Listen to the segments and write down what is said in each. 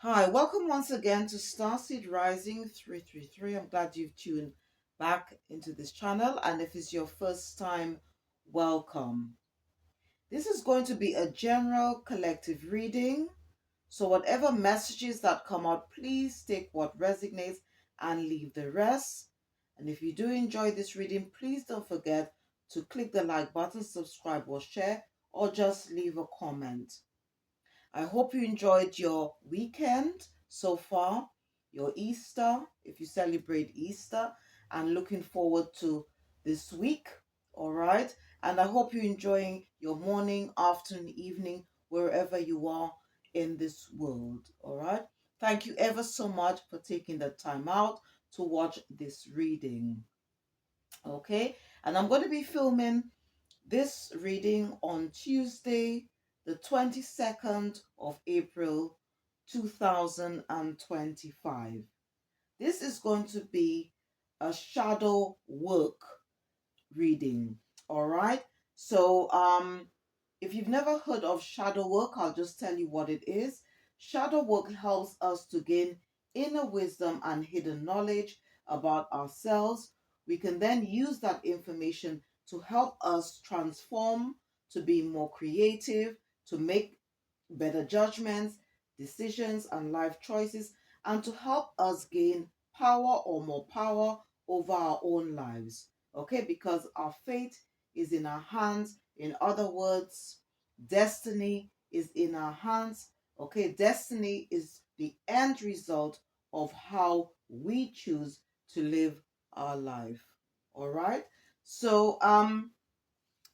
Hi, welcome once again to Starseed Rising 333. I'm glad you've tuned back into this channel, and if it's your first time, welcome. This is going to be a general collective reading, so whatever messages that come out, please take what resonates and leave the rest. And if you do enjoy this reading, please don't forget to click the like button, subscribe or share, or just leave a comment. I hope you enjoyed your weekend so far, your Easter, if you celebrate Easter, and looking forward to this week. All right. And I hope you're enjoying your morning, afternoon, evening, wherever you are in this world. All right. Thank you ever so much for taking the time out to watch this reading. Okay. And I'm going to be filming this reading on Tuesday, the 22nd of April, 2025. This is going to be a shadow work reading. All right. So, if you've never heard of shadow work, I'll just tell you what it is. Shadow work helps us to gain inner wisdom and hidden knowledge about ourselves. We can then use that information to help us transform, to be more creative, to make better judgments, decisions, and life choices, and to help us gain power or more power over our own lives. Okay, because our fate is in our hands. In other words, destiny is in our hands. Okay, destiny is the end result of how we choose to live our life. All right. So,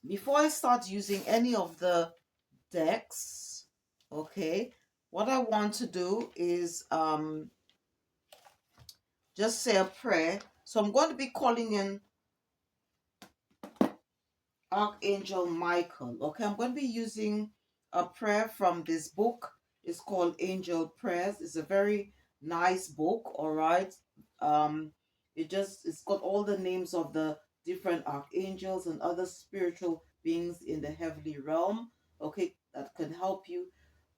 before I start using any of the decks, okay, what I want to do is just say a prayer. So I'm going to be calling in Archangel Michael. Okay, I'm going to be using a prayer from this book. It's called Angel Prayers. It's a very nice book, all right. Um it's got all the names of the different archangels and other spiritual beings in the heavenly realm, okay, that can help you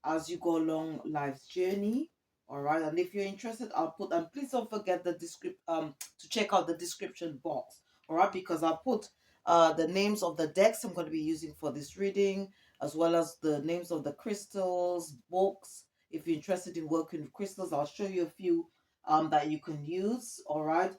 as you go along life's journey. All right, and if you're interested, I'll put, and please don't forget the to check out the description box. All right, because I'll put the names of the decks I'm going to be using for this reading, as well as the names of the crystals, books. If you're interested in working with crystals, I'll show you a few that you can use. All right.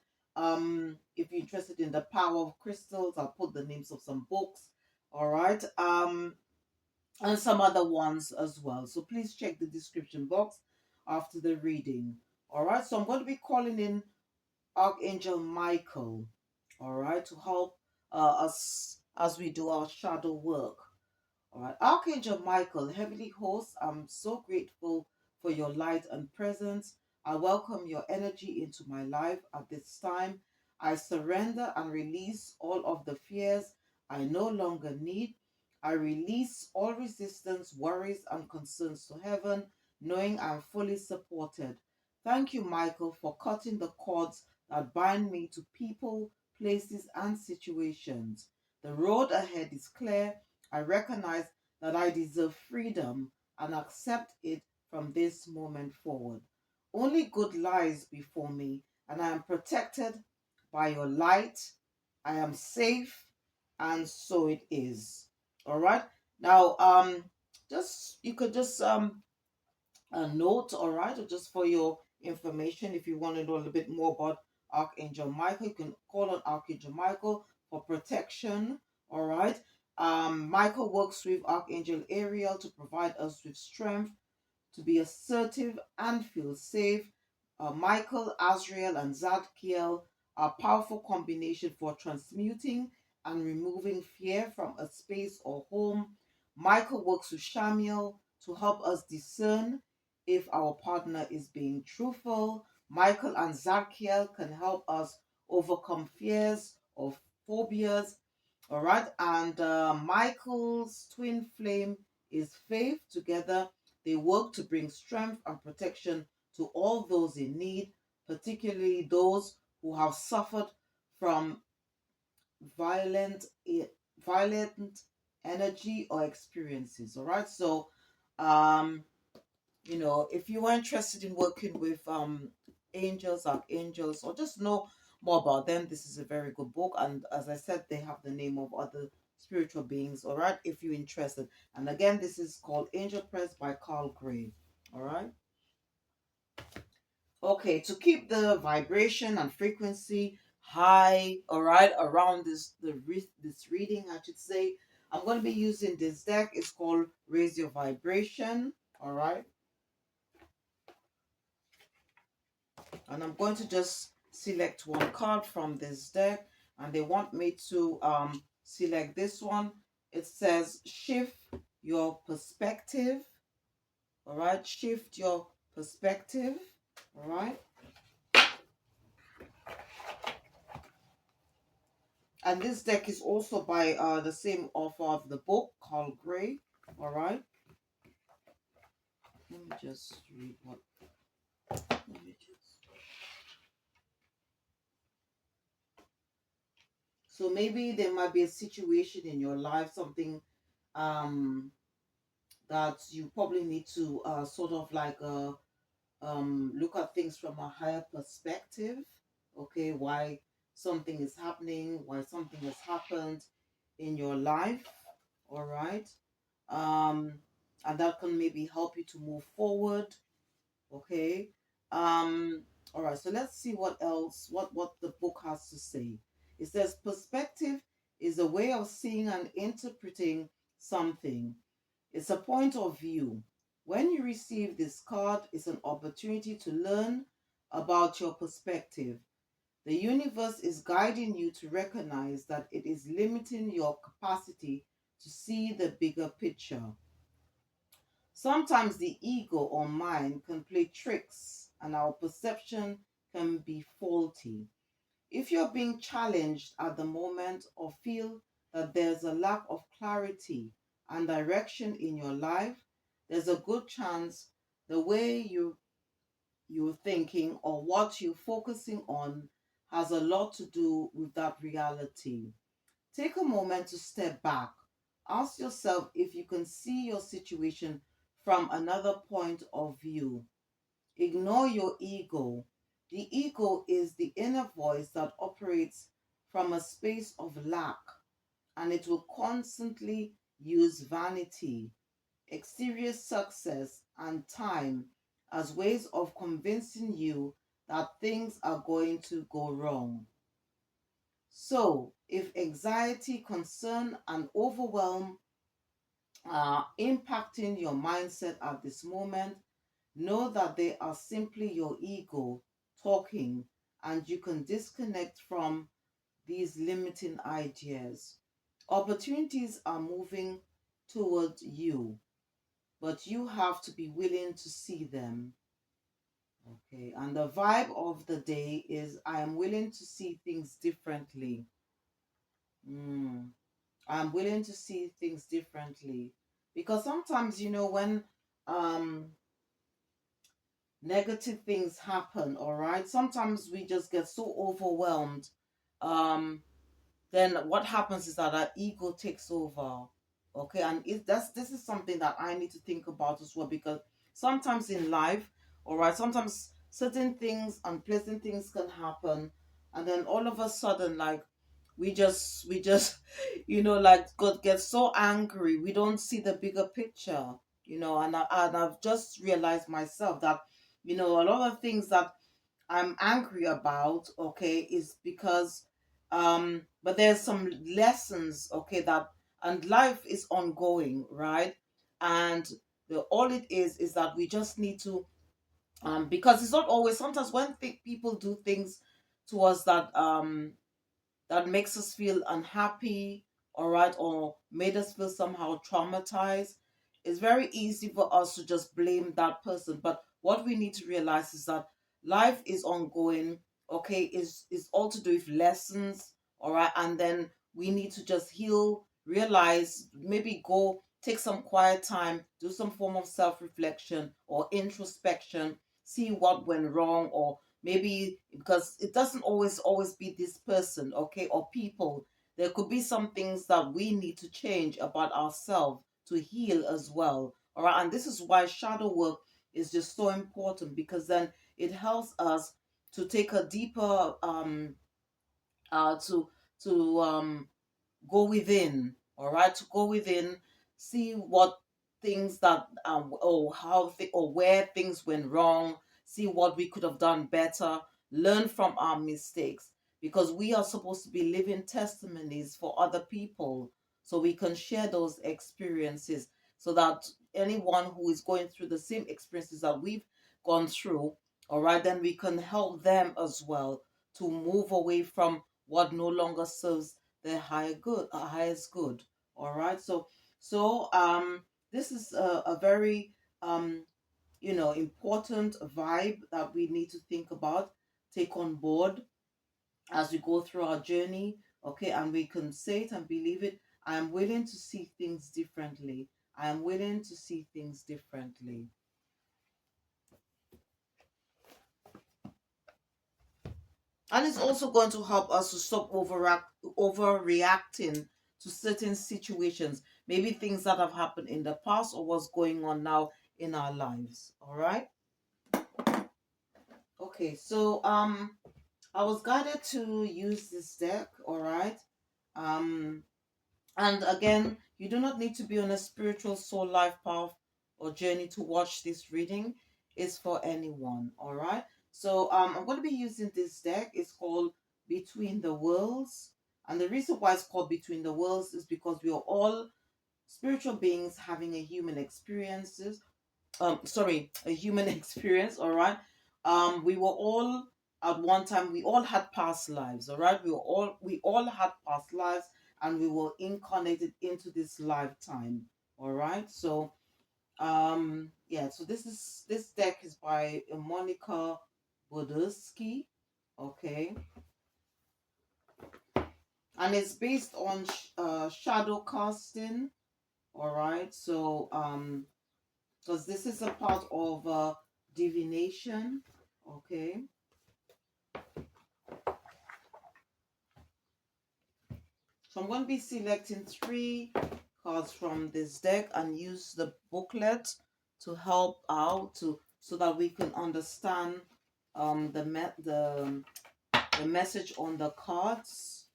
If you're interested in the power of crystals, I'll put the names of some books. All right. And some other ones as well. So please check the description box after the reading. All right. So I'm going to be calling in Archangel Michael, all right, to help us as we do our shadow work. All right, Archangel Michael, heavenly host, I'm so grateful for your light and presence. I welcome your energy into my life at this time. I surrender and release all of the fears I no longer need. I release all resistance, worries, and concerns to heaven, knowing I'm fully supported. Thank you, Michael, for cutting the cords that bind me to people, places, and situations. The road ahead is clear. I recognize that I deserve freedom and accept it from this moment forward. Only good lies before me, and I am protected by your light. I am safe, and so it is. All right. Now, just you could just a note, all right, or just for your information, if you want to know a little bit more about Archangel Michael, you can call on Archangel Michael for protection, all right. Michael works with Archangel Ariel to provide us with strength to be assertive and feel safe. Michael, Azrael, and Zadkiel are a powerful combination for transmuting and removing fear from a space or home. Michael works with Shamiel to help us discern if our partner is being truthful. Michael and Zadkiel can help us overcome fears or phobias. All right, and Michael's twin flame is Faith. Together they work to bring strength and protection to all those in need, particularly those who have suffered from violent violent energy or experiences. All right. So, um, if you are interested in working with angels, archangels, or just know more about them, this is a very good book. And as I said, they have the name of other spiritual beings, all right, if you're interested. And again, this is called Angel Press by Carl Gray. All right. Okay, to keep the vibration and frequency high, all right, around this reading, I should say, I'm going to be using this deck. It's called Raise Your Vibration, all right. And I'm going to just select one card from this deck, and they want me to select this one. It says shift your perspective, all right, shift your perspective, all right. And this deck is also by the same author of the book, Carl Gray. All right. Let me just read what. Let me just. So maybe there might be a situation in your life, something um that you probably need to sort of like look at things from a higher perspective. Okay, why something is happening, why something has happened in your life. All right. um and that can maybe help you to move forward. Okay. All right, so let's see what else, what the book has to say. It says perspective is a way of seeing and interpreting something. It's a point of view. When you receive this card, it's an opportunity to learn about your perspective. The universe is guiding you to recognize that it is limiting your capacity to see the bigger picture. Sometimes the ego or mind can play tricks and our perception can be faulty. If you're being challenged at the moment or feel that there's a lack of clarity and direction in your life, there's a good chance the way you're thinking or what you're focusing on has a lot to do with that reality. Take a moment to step back. Ask yourself if you can see your situation from another point of view. Ignore your ego. The ego is the inner voice that operates from a space of lack, and it will constantly use vanity, exterior success, and time as ways of convincing you that things are going to go wrong. So, if anxiety, concern, and overwhelm are impacting your mindset at this moment, know that they are simply your ego talking, and you can disconnect from these limiting ideas. Opportunities are moving towards you, but you have to be willing to see them. Okay, and the vibe of the day is I am willing to see things differently. Mm. I'm willing to see things differently because sometimes when um negative things happen, all right, sometimes we just get so overwhelmed. um then what happens is that our ego takes over. Okay, and this is something that I need to think about as well, because sometimes in life, all right, sometimes certain things, unpleasant things can happen, and then all of a sudden, like, we just like, God gets so angry, we don't see the bigger picture. And I've just realized myself that a lot of things that I'm angry about, okay, is because but there's some lessons, okay, that, and life is ongoing, right? And all it is that we just need to because it's not always, sometimes when people do things to us that makes us feel unhappy, all right, or made us feel somehow traumatized, it's very easy for us to just blame that person. But what we need to realize is that life is ongoing, okay, is all to do with lessons, all right, and then we need to just heal, realize, maybe go take some quiet time, do some form of self-reflection or introspection, see what went wrong, or maybe because it doesn't always be this person, okay, or people. There could be some things that we need to change about ourselves to heal as well, all right. And this is why shadow work is just so important, because then it helps us to take a deeper to go within, all right, to go within, see what things that or or where things went wrong, see what we could have done better, learn from our mistakes, because we are supposed to be living testimonies for other people, so we can share those experiences, so that anyone who is going through the same experiences that we've gone through, all right, then we can help them as well to move away from what no longer serves the highest good. All right. So this is a very important vibe that we need to think about, take on board as we go through our journey. Okay, and we can say it and believe it. I am willing to see things differently. I am willing to see things differently. And it's also going to help us to stop overreacting to certain situations, maybe things that have happened in the past or what's going on now in our lives. All right. Okay, so I was guided to use this deck. All right. Um, and again, you do not need to be on a spiritual soul life path or journey to watch this reading. It's for anyone. All right. So I'm going to be using this deck. It's called Between the Worlds. And the reason why it's called Between the Worlds is because we are all spiritual beings having a human experiences. Sorry, a human experience. All right. We were all at one time. We all had past lives. All right. We all had past lives, and we were incarnated into this lifetime. All right. So yeah. So this deck is by Monica Bodurski. Okay, and it's based on shadow casting. All right. So because this is a part of divination. Okay. So I'm going to be selecting 3 cards from this deck and use the booklet to help out so that we can understand the message on the cards.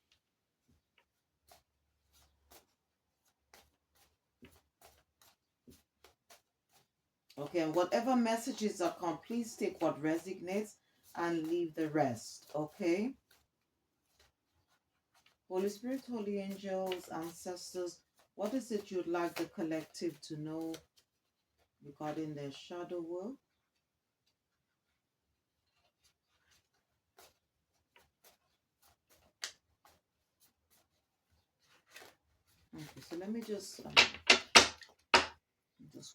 Okay, and whatever messages are come, please take what resonates and leave the rest. Okay. Holy Spirit, holy angels, ancestors, what is it you'd like the collective to know regarding their shadow work? Okay, so let me just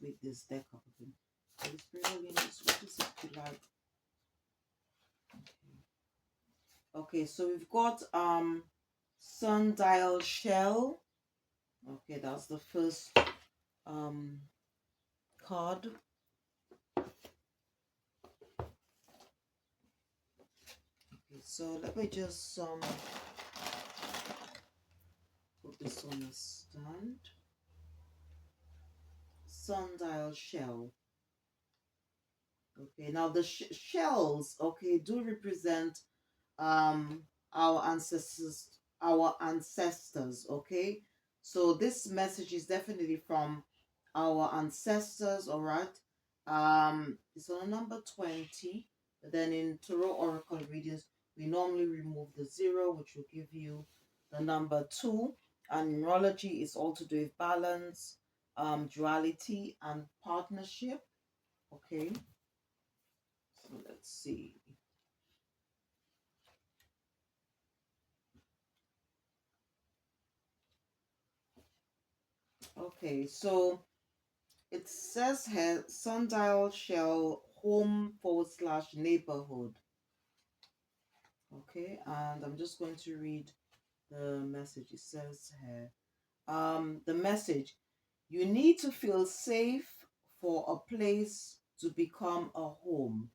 wake this deck up again. Holy Spirit, holy angels, what is it you like? Okay, so we've got sundial shell. Okay, that's the first card. Okay, so let me just put this on a stand. Sundial shell. Okay, now the shells, okay, do represent um our ancestors. Okay, so this message is definitely from our ancestors. All right. It's on number 20, but then in tarot oracle readings we normally remove the 0, which will give you the number 2. And numerology is all to do with balance, duality, and partnership. Okay, so let's see. Okay, so it says here sundial shell home/neighborhood. Okay, and I'm just going to read the message. It says here, the message: you need to feel safe for a place to become a home.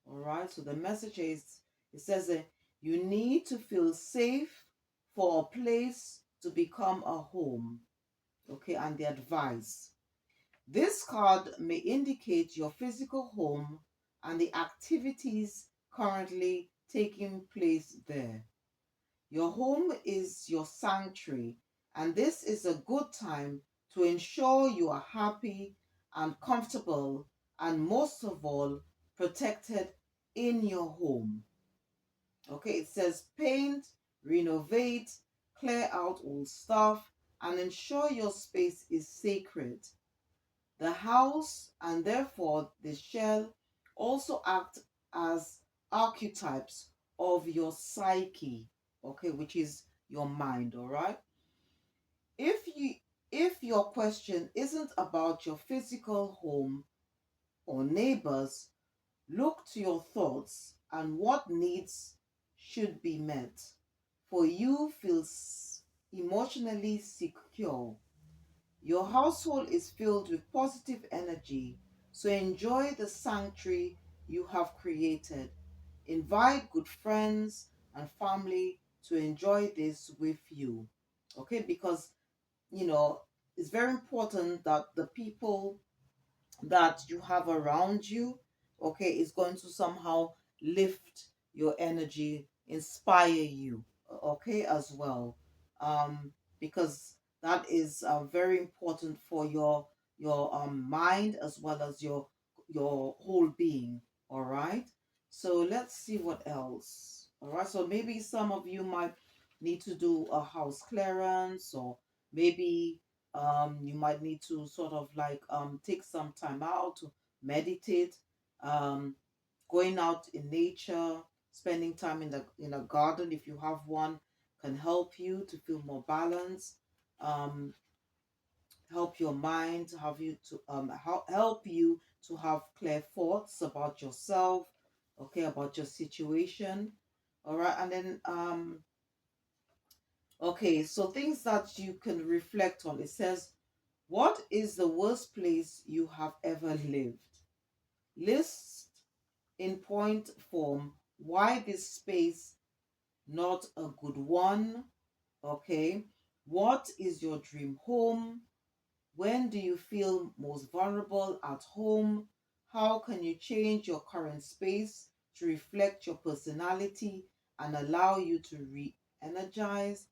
All right, so the message is, it says that you need to feel safe for a place to become a home. Okay, and the advice: This card may indicate your physical home and the activities currently taking place there. Your home is your sanctuary, and this is a good time to ensure you are happy and comfortable, and most of all, protected in your home. Okay, it says paint, renovate, clear out old stuff, and ensure your space is sacred. The house and therefore the shell also act as archetypes of your psyche, okay, which is your mind, all right? If you if your question isn't about your physical home or neighbors, look to your thoughts and what needs should be met for you feel emotionally secure. Your household is filled with positive energy, so enjoy the sanctuary you have created. Invite good friends and family to enjoy this with you. Okay, because it's very important that the people that you have around you, okay, is going to somehow lift your energy, inspire you, okay, as well. Because that is very important for your mind as well as your whole being. All right. So let's see what else. All right. So maybe some of you might need to do a house clearance, or maybe you might need to sort of like take some time out to meditate, um going out in nature, spending time in a garden if you have one, can help you to feel more balanced, um help your mind, have you to help you to have clear thoughts about yourself, okay, about your situation. All right. And then okay, so things that you can reflect on. It says, what is the worst place you have ever lived? List in point form why this space not a good one. Okay. What is your dream home? When do you feel most vulnerable at home? How can you change your current space to reflect your personality and allow you to re-energize?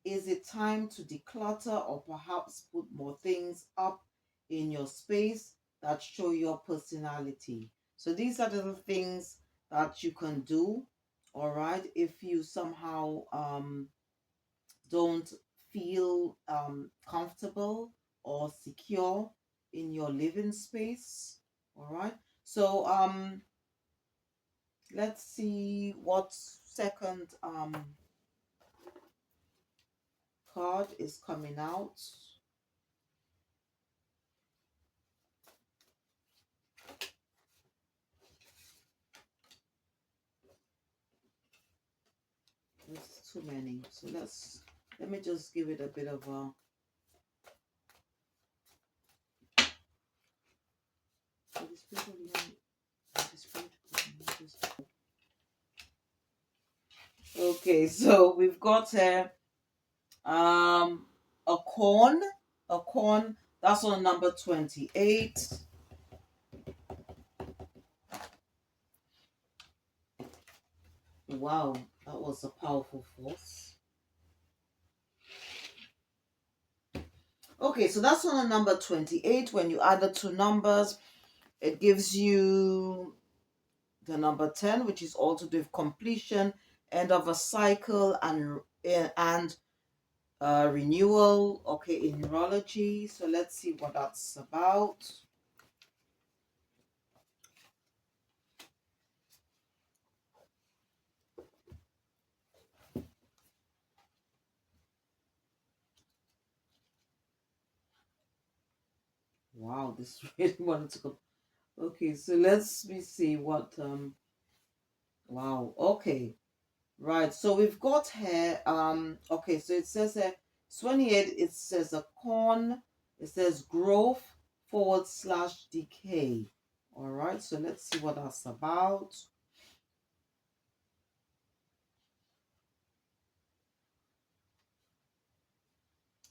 Is it time to declutter or perhaps put more things up in your space that show your personality? So these are the things that you can do, all right, if you somehow don't feel comfortable or secure in your living space. All right. So let's see what second card is coming out. There's too many. So let me just give it a bit of a okay, so we've got um a corn, that's on number 28. Wow, that was a powerful force. Okay, so that's on number 28. When you add the two numbers, it gives you the number 10, which is all to do with completion, end of a cycle, and renewal, okay, in neurology. So let's see what that's about. Wow, this really wanted to go. Okay, so let's see what wow, okay. Right, so we've got here, okay, so it says 28, it says a corn, it says growth / decay. All right, so let's see what that's about.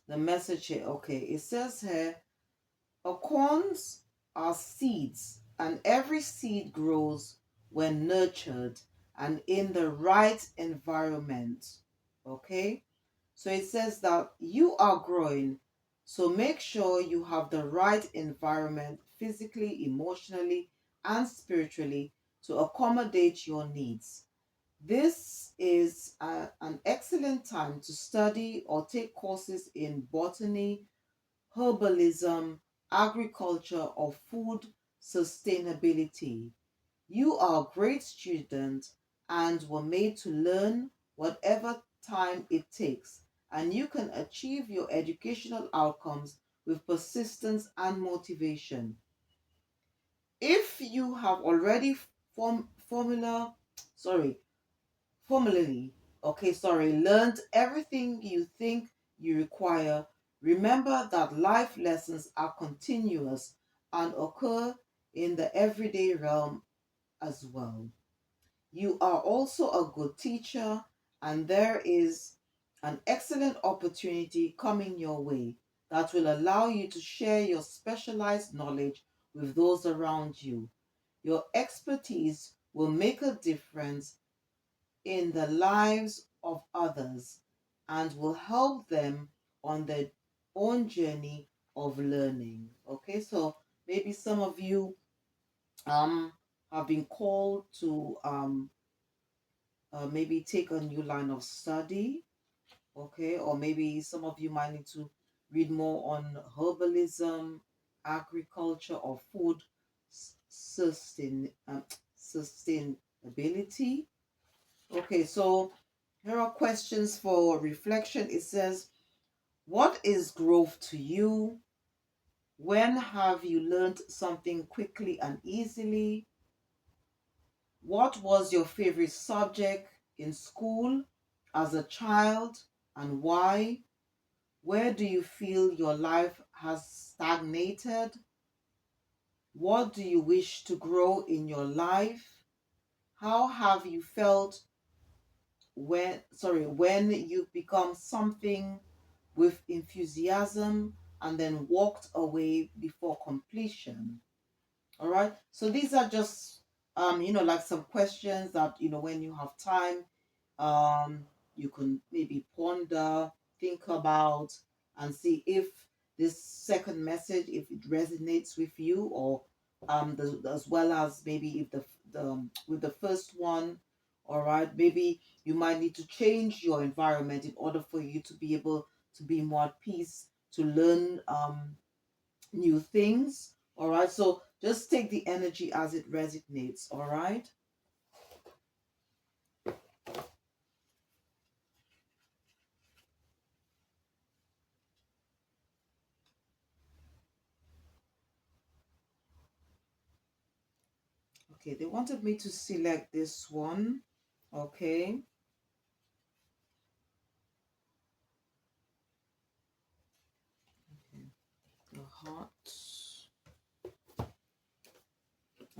The message here, okay, it says here, Acorns are seeds, and every seed grows when nurtured and in the right environment. Okay? So it says that you are growing, so make sure you have the right environment physically, emotionally, and spiritually to accommodate your needs. This is an excellent time to study or take courses in botany, herbalism, agriculture, or food sustainability. You are a great student and were made to learn whatever time it takes, and you can achieve your educational outcomes with persistence and motivation. If you have already sorry, formally, learned everything you think you require, remember that life lessons are continuous and occur in the everyday realm as well. You are also a good teacher, and there is an excellent opportunity coming your way that will allow you to share your specialized knowledge with those around you. Your expertise will make a difference in the lives of others and will help them on their own journey of learning. Okay, so maybe some of you um have been called to maybe take a new line of study, okay, or maybe some of you might need to read more on herbalism, agriculture, or food sustainability. Okay, so here are questions for reflection. It says, what is growth to you? When have you learned something quickly and easily? What was your favorite subject in school as a child and why? Where do you feel your life has stagnated? What do you wish to grow in your life? How have you felt when you become something with enthusiasm and then walked away before completion? All right. So these are just like some questions that when you have time, um you can maybe ponder, think about, and see if this second message, if it resonates with you, or as well as maybe if with the first one. All right, maybe you might need to change your environment in order for you to be able to be more at peace, to learn new things. All right, so just take the energy as it resonates. All right. Okay, they wanted me to select this one. Okay. Okay, the heart.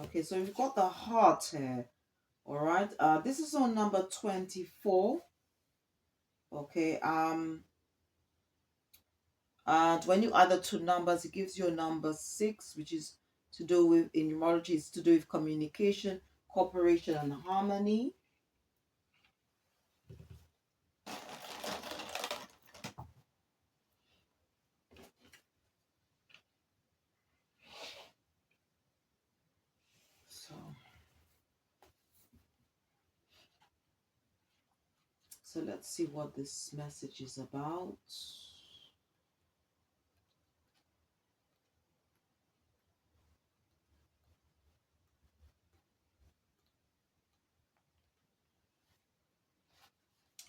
Okay, so we've got the heart here. All right. This is on number 24. Okay. And when you add the two numbers, it gives you a number 6, which is to do with, in numerology, it's to do with communication, cooperation, and harmony. So, so let's see what this message is about.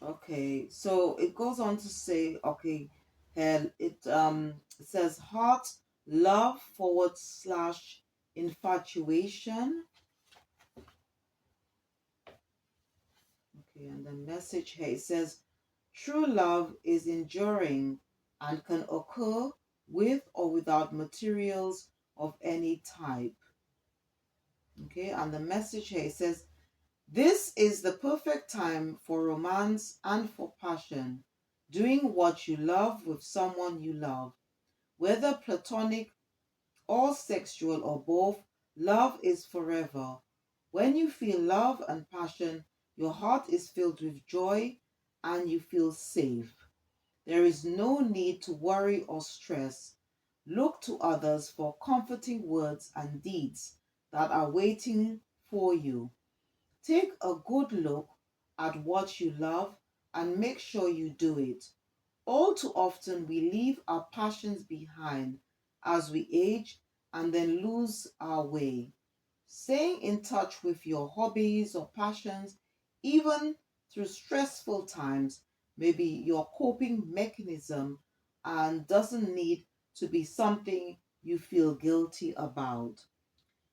Okay, so it goes on to say, okay, and it says heart, love / infatuation. Okay, and the message here, it says true love is enduring and can occur with or without materials of any type. Okay, and the message here, it says this is the perfect time for romance and for passion, doing what you love with someone you love, whether platonic or sexual or both, love is forever. When you feel love and passion, your heart is filled with joy and you feel safe. There is no need to worry or stress. Look to others for comforting words and deeds that are waiting for you. Take a good look at what you love and make sure you do it. All too often, we leave our passions behind as we age and then lose our way. Staying in touch with your hobbies or passions, even through stressful times, may be your coping mechanism and doesn't need to be something you feel guilty about.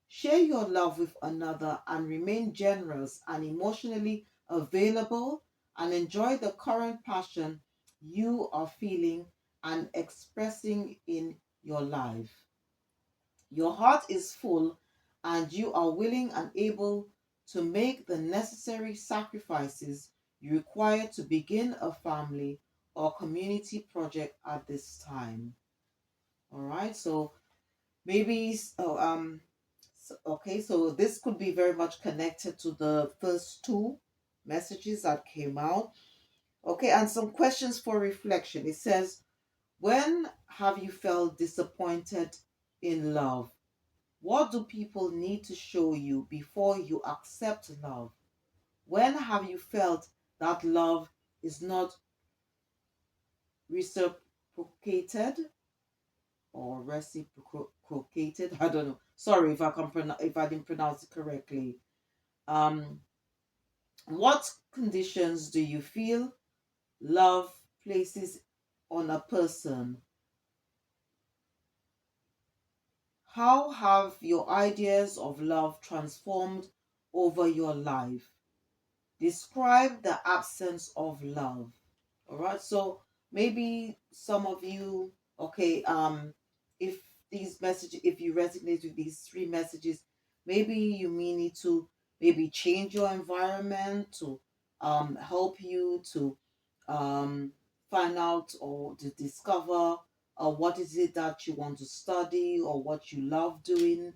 Share your love with another and remain generous and emotionally available and enjoy the current passion you are feeling and expressing in your life. Your heart is full and you are willing and able to make the necessary sacrifices you require to begin a family or community project at this time. All right, so maybe okay, so this could be very much connected to the first two messages that came out. Okay, and some questions for reflection. It says, when have you felt disappointed in love? What do people need to show you before you accept love? When have you felt that love is not reciprocated or reciprocated? I don't know. Sorry if if I didn't pronounce it correctly. Um, what conditions do you feel love places on a person? How have your ideas of love transformed over your life? Describe the absence of love. All right. So maybe some of you, okay, if these messages, if you resonate with these three messages, maybe you may need to maybe change your environment to help you to um find out or to discover what is it that you want to study or what you love doing.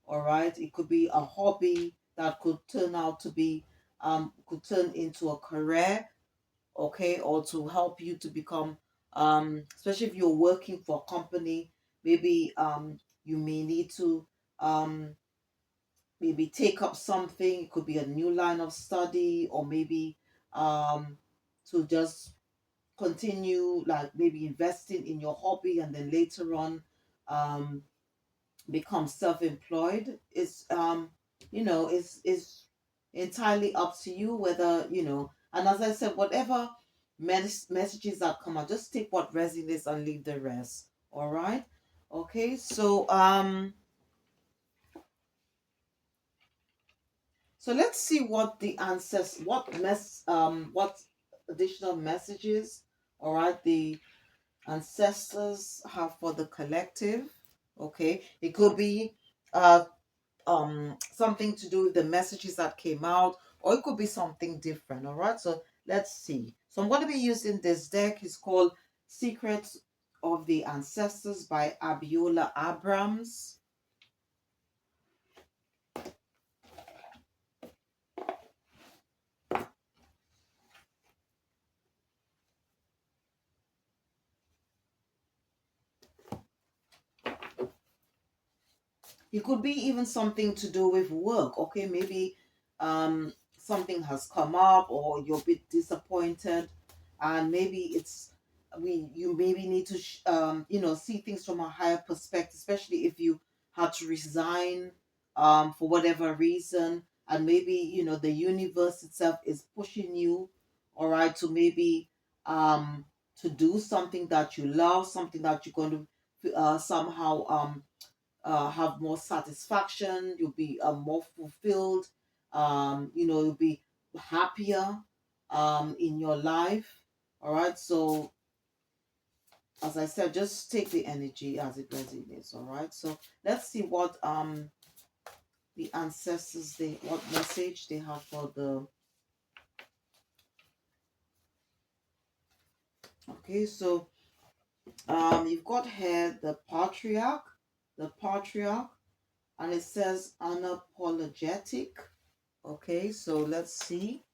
All right. It could be a hobby that could turn out to be could turn into a career, okay, or to help you to become especially if you're working for a company, maybe you may need to um maybe take up something. It could be a new line of study, or maybe um to just continue like maybe investing in your hobby and then later on um become self-employed. It's it's entirely up to you whether and as I said, whatever messages that come out, just take what resonates and leave the rest. All right. Okay, so let's see what the answers, what additional messages, all right, the ancestors have for the collective. Okay, it could be uh something to do with the messages that came out, or it could be something different. All right, so let's see. So I'm going to be using this deck. It's called Secrets of the Ancestors by Abiola Abrams. It could be even something to do with work. Okay, maybe something has come up or you're a bit disappointed, and maybe it's we you maybe need to see things from a higher perspective, especially if you had to resign for whatever reason, and maybe the universe itself is pushing you, all right, to maybe to do something that you love, something that you're going to somehow have more satisfaction. You'll be more fulfilled. You'll be happier in your life. All right. So as I said, just take the energy as it resonates. All right. So let's see what the ancestors, what message they have for the. Okay. So you've got here the patriarch. the patriarch, and it says unapologetic. Okay, so let's see.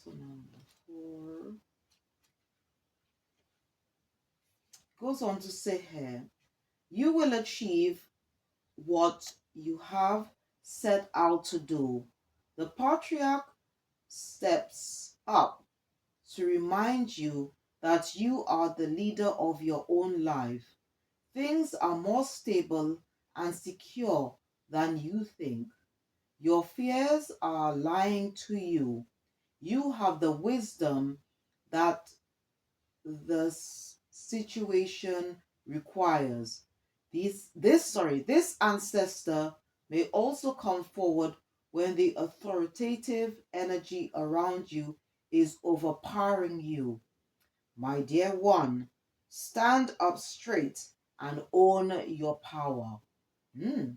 So number 4 goes on to say here, you will achieve what you have set out to do. The patriarch steps up to remind you that you are the leader of your own life. Things are more stable and secure than you think. Your fears are lying to you. You have the wisdom that the situation requires. This ancestor may also come forward when the authoritative energy around you is overpowering you. My dear one, stand up straight and own your power. Hmm,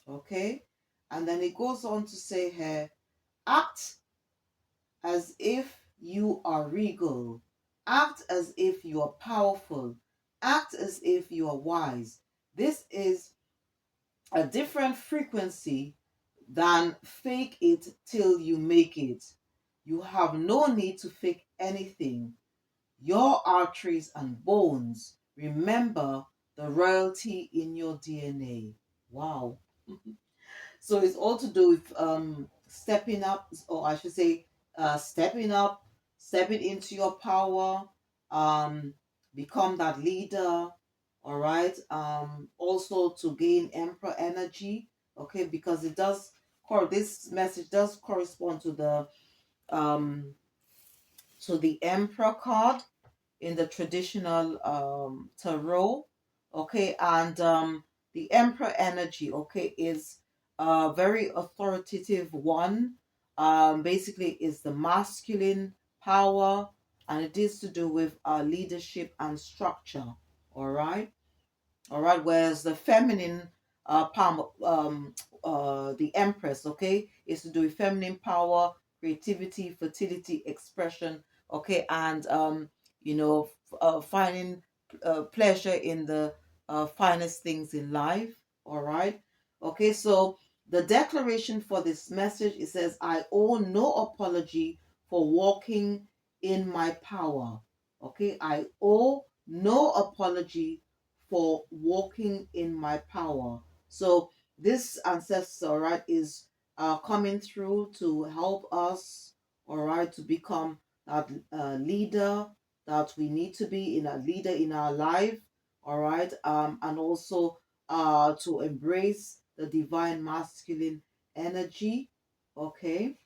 okay. And then it goes on to say here, act as if you are regal. Act as if you are powerful. Act as if you are wise. This is a different frequency than fake it till you make it. You have no need to fake anything. Your arteries and bones remember the royalty in your DNA. Wow. So it's all to do with stepping up, or I should say, stepping up, stepping into your power, um, become that leader. All right. Also to gain emperor energy. Okay, because it does. This message does correspond um to the emperor card in the traditional tarot. Okay, and the emperor energy, okay, is a very authoritative one. Basically is the masculine power, and it is to do with leadership and structure. All right. All right. Whereas the feminine palm, the Empress, okay, is to do with feminine power, creativity, fertility, expression, okay, and finding pleasure in the finest things in life. All right. Okay. So the declaration for this message, it says, "I owe no apology for walking in my power." Okay. I owe no apology for walking in my power. So this ancestor, right, is coming through to help us, all right, to become that leader that we need to be, in a leader in our life, all right, and also to embrace the divine masculine energy. Okay.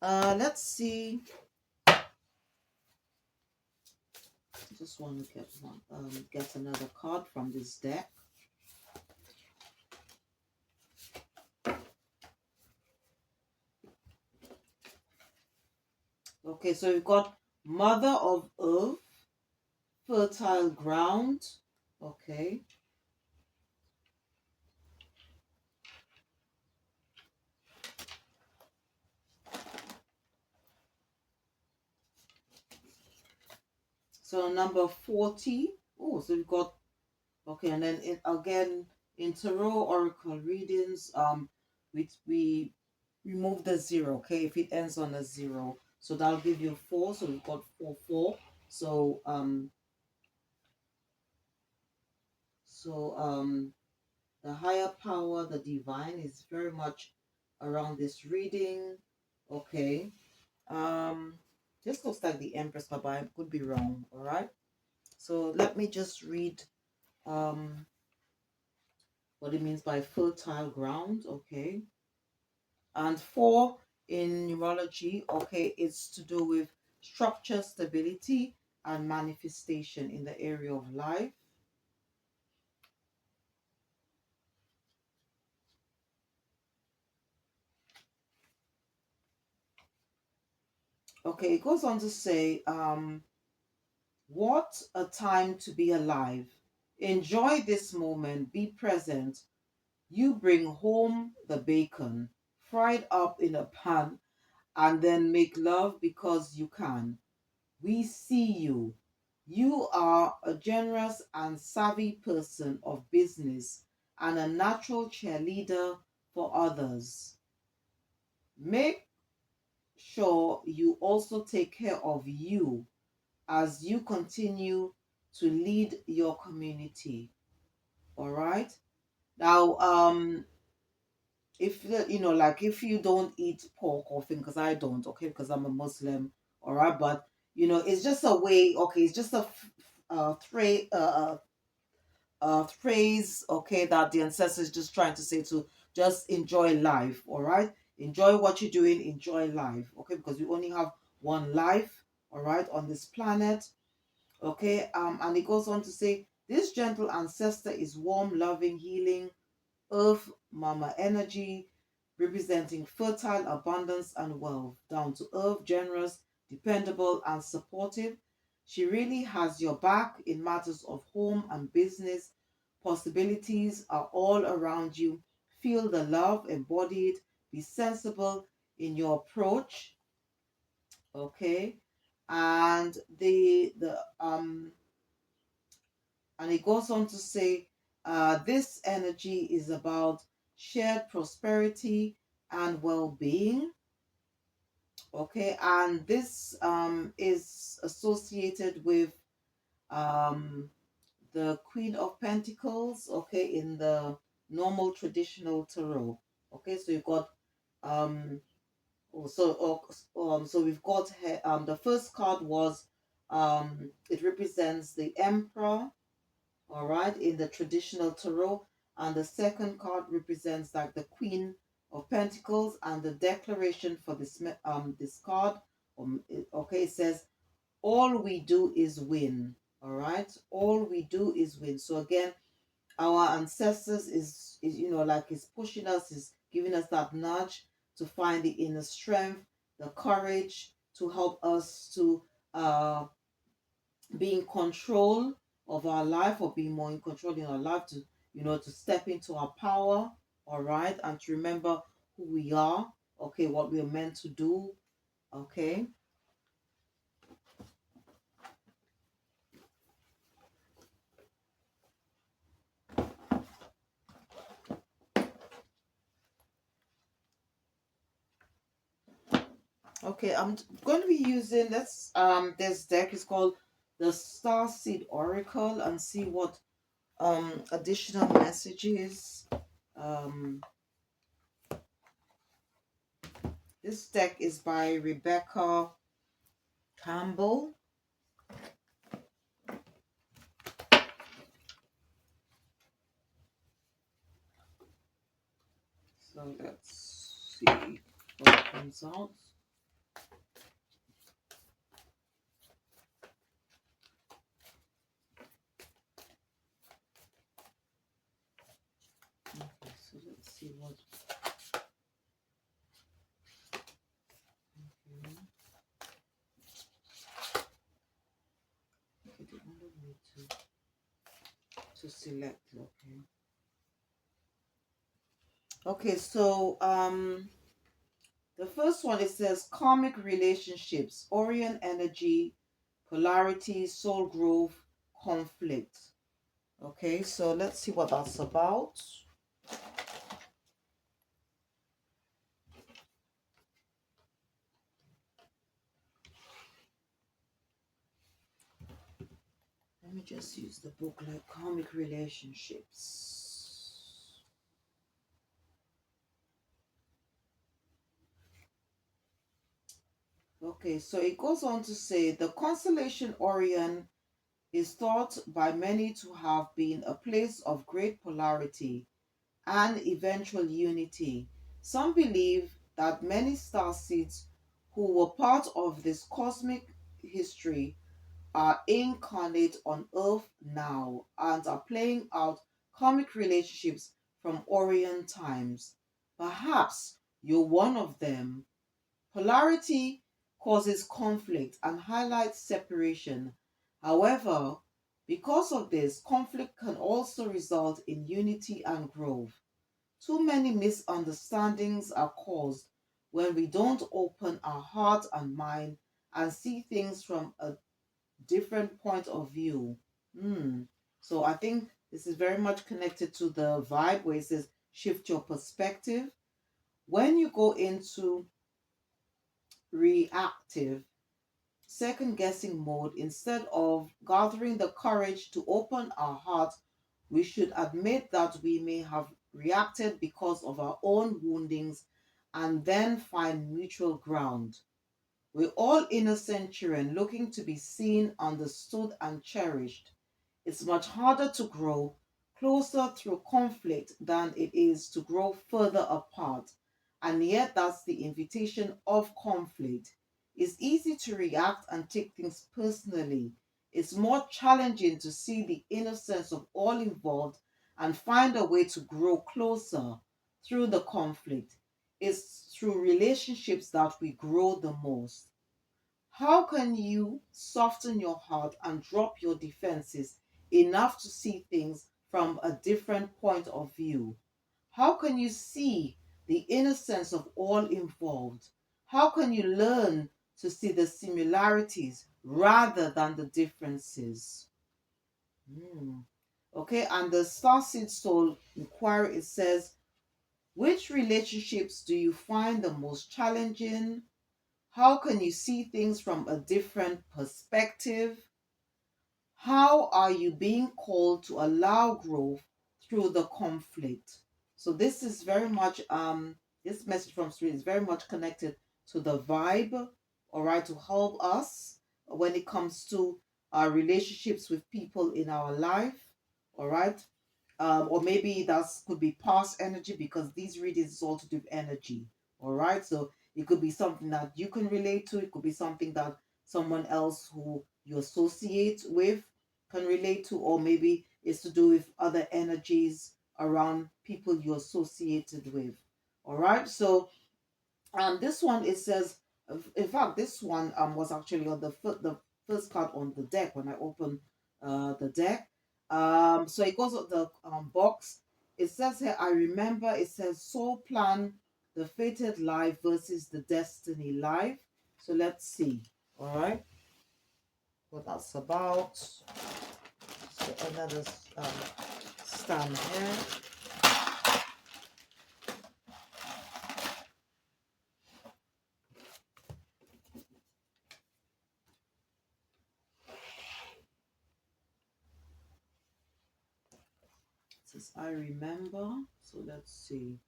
Let's see. Just want to get another card from this deck. Okay, so we've got Mother of Earth, fertile ground. Okay. So number 40. Oh, so we've got, okay, and then again in tarot oracle readings, we remove the zero, okay, if it ends on a zero. So that'll give you 4. So we've got 4. So the higher power, the divine, is very much around this reading. Okay. Um, this looks like the Empress, but I could be wrong. All right. So let me just read um what it means by fertile ground. Okay. And 4 in numerology, okay, it's to do with structure, stability, and manifestation in the area of life. Okay, it goes on to say, what a time to be alive. Enjoy this moment, be present. You bring home the bacon, fried up in a pan, and then make love because you can. We see you. You are a generous and savvy person of business and a natural cheerleader for others. Make sure you also take care of you as you continue to lead your community. All right. Now, if like if you don't eat pork or thing, because I don't, okay, because I'm a Muslim, all right, but it's just a way, okay, it's just a phrase, okay, that the ancestors just trying to say to just enjoy life, all right, enjoy what you're doing, enjoy life, okay, because we only have one life, all right, on this planet, okay, and it goes on to say this gentle ancestor is warm, loving, healing Earth Mama energy, representing fertile abundance and wealth, down to earth, generous, dependable, and supportive. She really has your back in matters of home and business. Possibilities are all around you. Feel the love embodied. Be sensible in your approach. Okay. And it goes on to say, this energy is about shared prosperity and well-being. Okay, and this is associated with um, the Queen of Pentacles. Okay, in the normal traditional tarot. Okay, so you've got um, so we've got the first card was it represents the Emperor, all right, in the traditional tarot. And the second card represents like the Queen of Pentacles, and the declaration for this card, okay, it says, all we do is win. All right, all we do is win. So again, our ancestors is like is pushing us, is giving us that nudge to find the inner strength, the courage to help us to be in control of our life, or being more in control in our life, to to step into our power, all right, and to remember who we are, okay, what we are meant to do, okay. Okay, I'm going to be using this deck is called the Star Seed Oracle, and see what additional messages. um this deck is by Rebecca Campbell. So let's see what comes out. Okay, so let's see what. Okay, okay, they wanted me to select. Okay. Okay, so the first one, it says karmic relationships, Orion energy, polarity, soul growth, conflict. Okay, so let's see what that's about. Let me just use the book, like karmic relationships. Okay, so it goes on to say the constellation Orion is thought by many to have been a place of great polarity and eventual unity. Some believe that many star seeds who were part of this cosmic history are incarnate on Earth now and are playing out karmic relationships from Orion times. Perhaps you're one of them. Polarity causes conflict and highlights separation. However, Because of this, conflict can also result in unity and growth. Too many misunderstandings are caused when we don't open our heart and mind and see things from a different point of view. Hmm. So I think this is very much connected to the vibe where it says shift your perspective. When you go into reactive, second guessing mode, instead of gathering the courage to open our heart, we should admit that we may have reacted because of our own woundings and then find mutual ground. We're all innocent children looking to be seen, understood, and cherished. It's much harder to grow closer through conflict than it is to grow further apart. And yet, that's the invitation of conflict. It's easy to react and take things personally. It's more challenging to see the innocence of all involved and find a way to grow closer through the conflict. It's through relationships that we grow the most. How can you soften your heart and drop your defenses enough to see things from a different point of view? How can you see the innocence of all involved? How can you learn to see the similarities rather than the differences? Hmm. Okay, and the Starseed Soul inquiry, it says, which relationships do you find the most challenging? How can you see things from a different perspective? How are you being called to allow growth through the conflict? So this is very much this message from Spirit is very much connected to the vibe, all right, to help us when it comes to our relationships with people in our life, all right. Or maybe that could be past energy because these readings is all to do with energy, all right. So it could be something that you can relate to. It could be something that someone else who you associate with can relate to, or maybe it's to do with other energies around people you're associated with. All right. So this one, it says, in fact, this one was actually on the first card on the deck when I opened the deck. So it goes with the box. It says here, I remember. It says soul plan, the fated life versus the destiny life. So let's see. All right, what that's about. So another um, stand here. It says I remember. So let's see.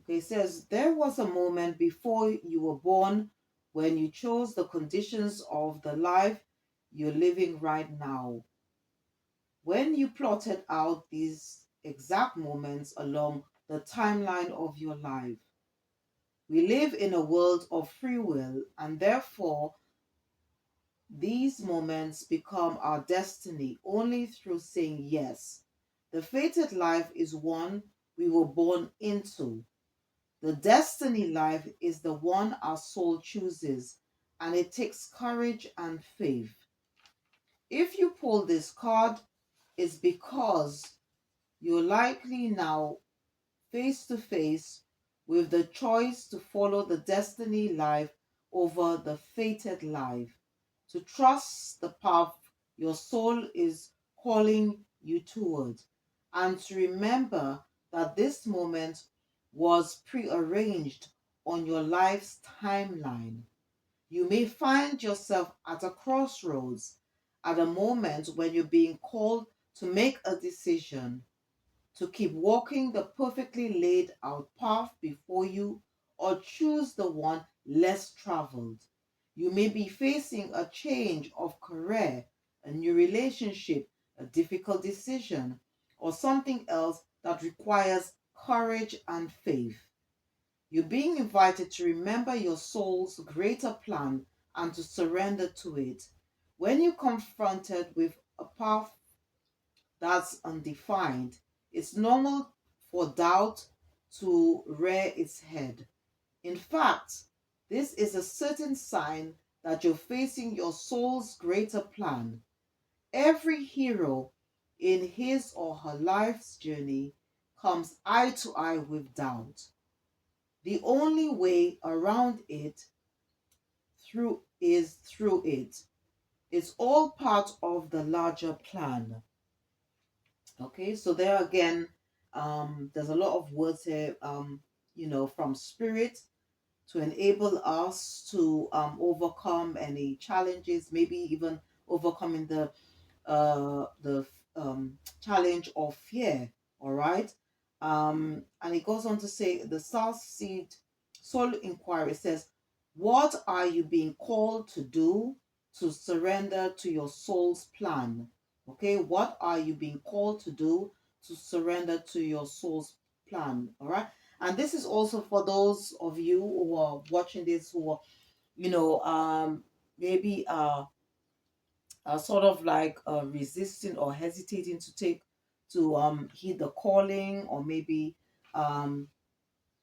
Okay, it says there was a moment before you were born when you chose the conditions of the life you're living right now. When you plotted out these exact moments along the timeline of your life, we live in a world of free will, and therefore these moments become our destiny only through saying yes. The fated life is one we were born into. The destiny life is the one our soul chooses, and it takes courage and faith. If you pull this card, it's because you're likely now face to face with the choice to follow the destiny life over the fated life, to trust the path your soul is calling you toward, and to remember that this moment was prearranged on your life's timeline. You may find yourself at a crossroads, at a moment when you're being called to make a decision, to keep walking the perfectly laid out path before you or choose the one less traveled. You may be facing a change of career, a new relationship, a difficult decision, or something else that requires courage and faith. You're being invited to remember your soul's greater plan and to surrender to it. When you're confronted with a path that's undefined, it's normal for doubt to rear its head. In fact, This is a certain sign that you're facing your soul's greater plan. Every hero in his or her life's journey comes eye to eye with doubt. The only way around it through it. It's all part of the larger plan. Okay, so there again, there's a lot of words here, from spirit to enable us to overcome any challenges, maybe even overcoming the challenge of fear. All right. And it goes on to say the South Seed Soul Inquiry says, what are you being called to do to surrender to your soul's plan? Okay, what are you being called to do to surrender to your soul's plan? All right. And this is also for those of you who are watching this who are, maybe sort of like resisting or hesitating to take to heed the calling, or maybe um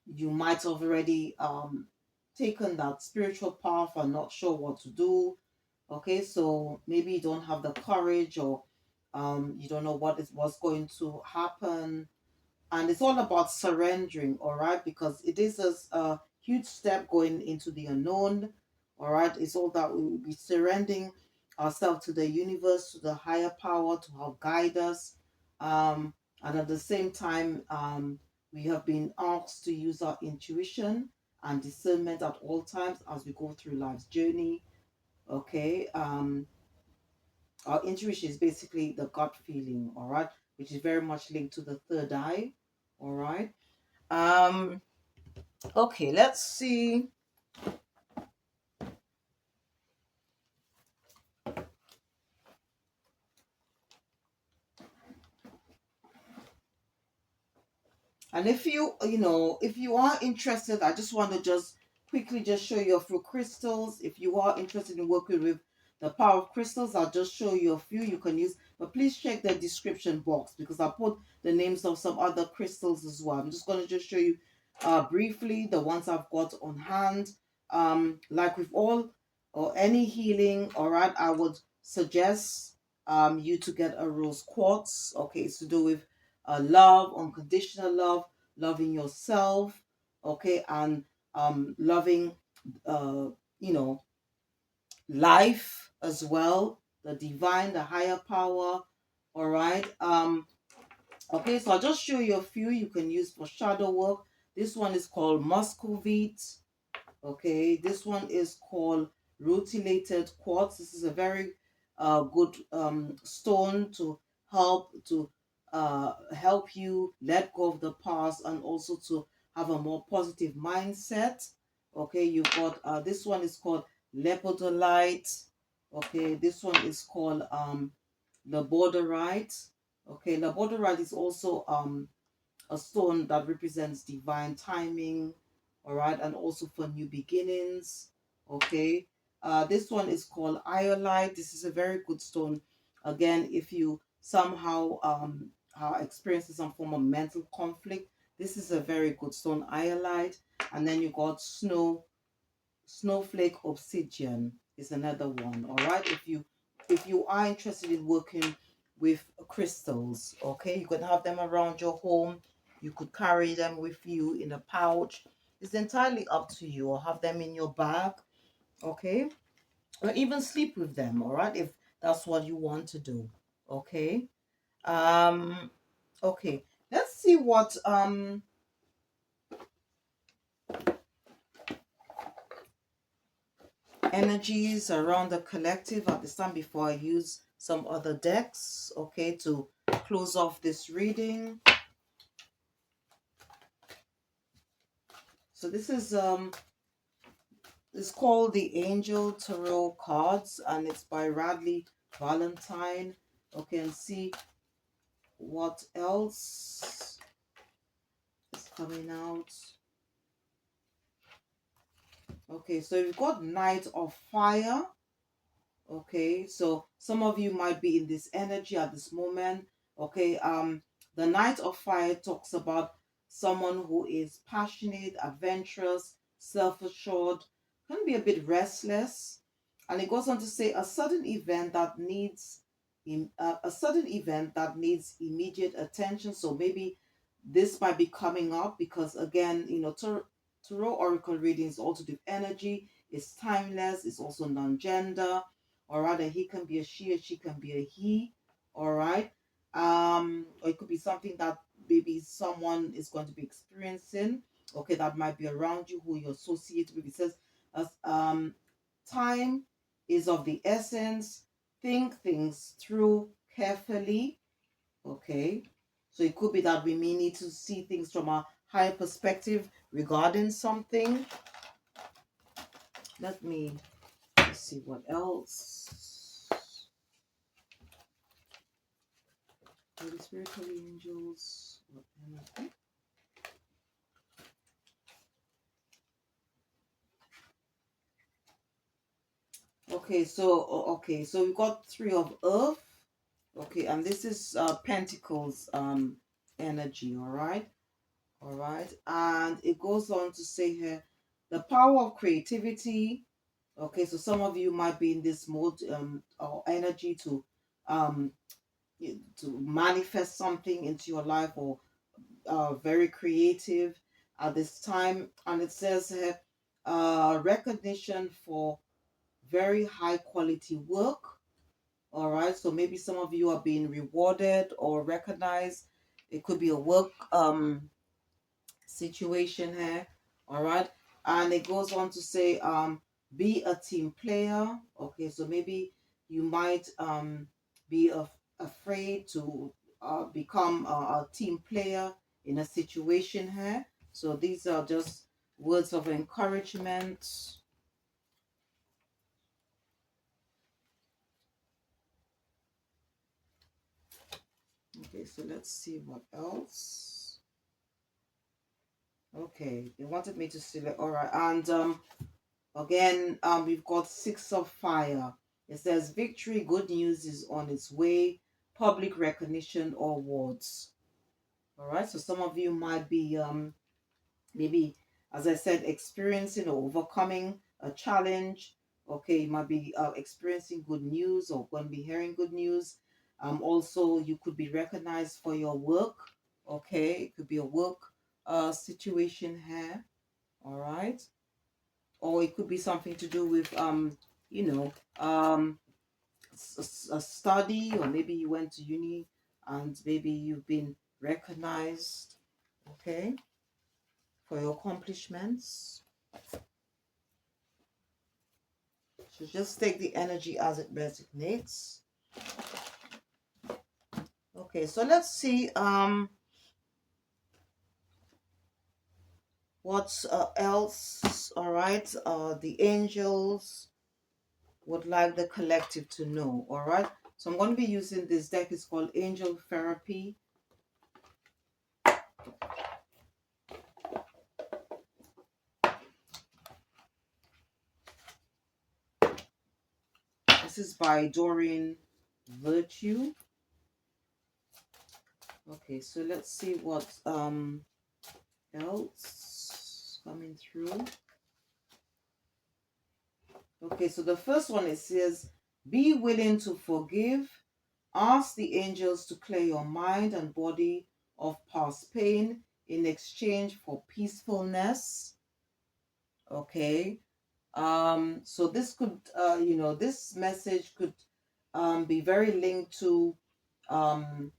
you might have already taken that spiritual path and not sure what to do. Okay, so maybe you don't have the courage, or you don't know what's going to happen, and it's all about surrendering. All right, because it is a huge step going into the unknown. All right, it's all that we will be surrendering ourselves to the universe, to the higher power, to help guide us. And at the same time, we have been asked to use our intuition and discernment at all times as we go through life's journey. Okay, our intuition is basically the gut feeling, all right, which is very much linked to the third eye. All right. Um, okay, let's see. And if you are interested, I just want to just quickly just show you a few crystals. If you are interested in working with the power of crystals, I'll just show you a few you can use. But please check the description box because I put the names of some other crystals as well. I'm just going to just show you briefly the ones I've got on hand. Like with all or any healing, all right, I would suggest you to get a rose quartz. Okay, it's to do with love, unconditional love, loving yourself, okay, and loving, uh, you know, life as well, the divine, the higher power. All right. Okay, so I'll just show you a few you can use for shadow work. This one is called Muscovite. Okay, this one is called Rutillated Quartz. This is a very good stone to help you let go of the past and also to have a more positive mindset. Okay, you've got this one is called Lepidolite. Okay, this one is called Labradorite. Okay, Labradorite is also a stone that represents divine timing, all right, and also for new beginnings. Okay, this one is called Iolite. This is a very good stone. Again, if you somehow are experiencing some form of mental conflict, this is a very good stone, Iolite. And then you got Snowflake Obsidian is another one. All right, if you are interested in working with crystals, okay, you could have them around your home. You could carry them with you in a pouch. It's entirely up to you, or have them in your bag, okay, or even sleep with them. All right, if that's what you want to do. Okay. Um. Okay. Let's see what energies around the collective at this time before I use some other decks, okay, to close off this reading. So this is it's called the Angel Tarot Cards, and it's by Radley Valentine. Okay, and see what else is coming out. Okay, so you've got Knight of Fire. Okay, so some of you might be in this energy at this moment. Okay, the Knight of Fire talks about someone who is passionate, adventurous, self-assured, can be a bit restless. And it goes on to say a sudden event that needs immediate attention. So maybe this might be coming up because again, tarot oracle readings also do energy. It's timeless. It's also non-gender, or rather, he can be a she, or she can be a he. All right. Or it could be something that maybe someone is going to be experiencing. Okay, that might be around you who you associate with. It says, as time is of the essence. Think things through carefully. Okay. So it could be that we may need to see things from a higher perspective regarding something. Let me see what else. Holy Spirit, holy angels. What energy? Okay, so we got three of earth. Okay, and this is Pentacles energy, all right, and it goes on to say here the power of creativity. Okay, so some of you might be in this mode or energy um to manifest something into your life, or very creative at this time. And it says here recognition for very high quality work. All right, so maybe some of you are being rewarded or recognized. It could be a work situation here. All right, and it goes on to say be a team player. Okay, so maybe you might be afraid to become a team player in a situation here. So these are just words of encouragement. Okay, so let's see what else. Okay, they wanted me to select. All right, and again, we've got Six of Fire. It says victory, good news is on its way, public recognition or awards. All right, so some of you might be maybe, as I said, experiencing or overcoming a challenge. Okay, you might be experiencing good news or going to be hearing good news. Also, you could be recognized for your work. Okay, it could be a work situation here. All right, or it could be something to do with you know um a study, or maybe you went to uni and maybe you've been recognized, okay, for your accomplishments. So just take the energy as it resonates. Okay, so let's see what else. All right, the angels would like the collective to know. All right, so I'm going to be using this deck. It's called Angel Therapy. This is by Doreen Virtue. Okay, so let's see what else coming through. Okay, so the first one, it says, be willing to forgive. Ask the angels to clear your mind and body of past pain in exchange for peacefulness. Okay. So this could this message could be very linked to um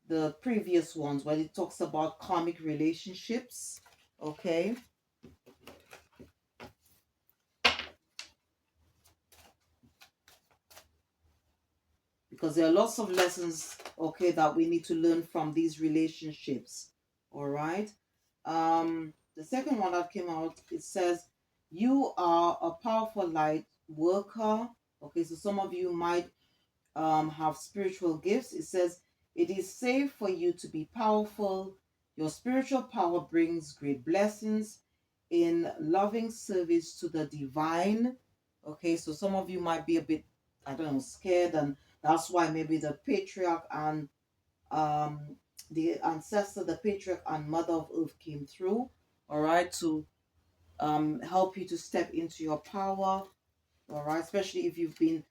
the previous ones when it talks about karmic relationships. Okay. Because there are lots of lessons, okay, that we need to learn from these relationships. All right. The second one that came out, it says, you are a powerful light worker. Okay, so some of you might have spiritual gifts. It says, it is safe for you to be powerful. Your spiritual power brings great blessings in loving service to the divine. Okay, so some of you might be a bit, I don't know, scared, and that's why maybe the patriarch and the ancestor, the patriarch and mother of earth came through, all right, to help you to step into your power. All right, especially if you've been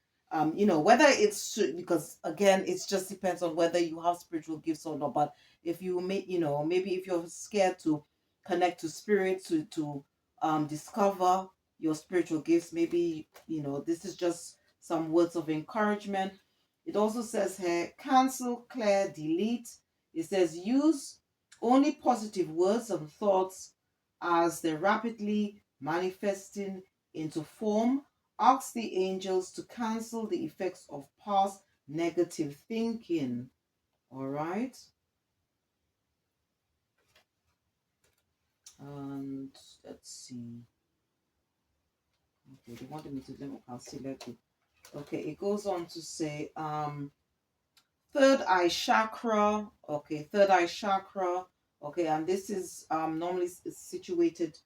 you know, whether it's because again it just depends on whether you have spiritual gifts or not. But if you may, you know, maybe if you're scared to connect to spirit, to discover your spiritual gifts, maybe, you know, this is just some words of encouragement. It also says here, cancel, clear, delete. It says use only positive words and thoughts as they're rapidly manifesting into form. Ask the angels to cancel the effects of past negative thinking. All right. And let's see. Okay, they wanted me to let me select it. Okay, it goes on to say third eye chakra. Okay, third eye chakra. Okay, and this is normally situated,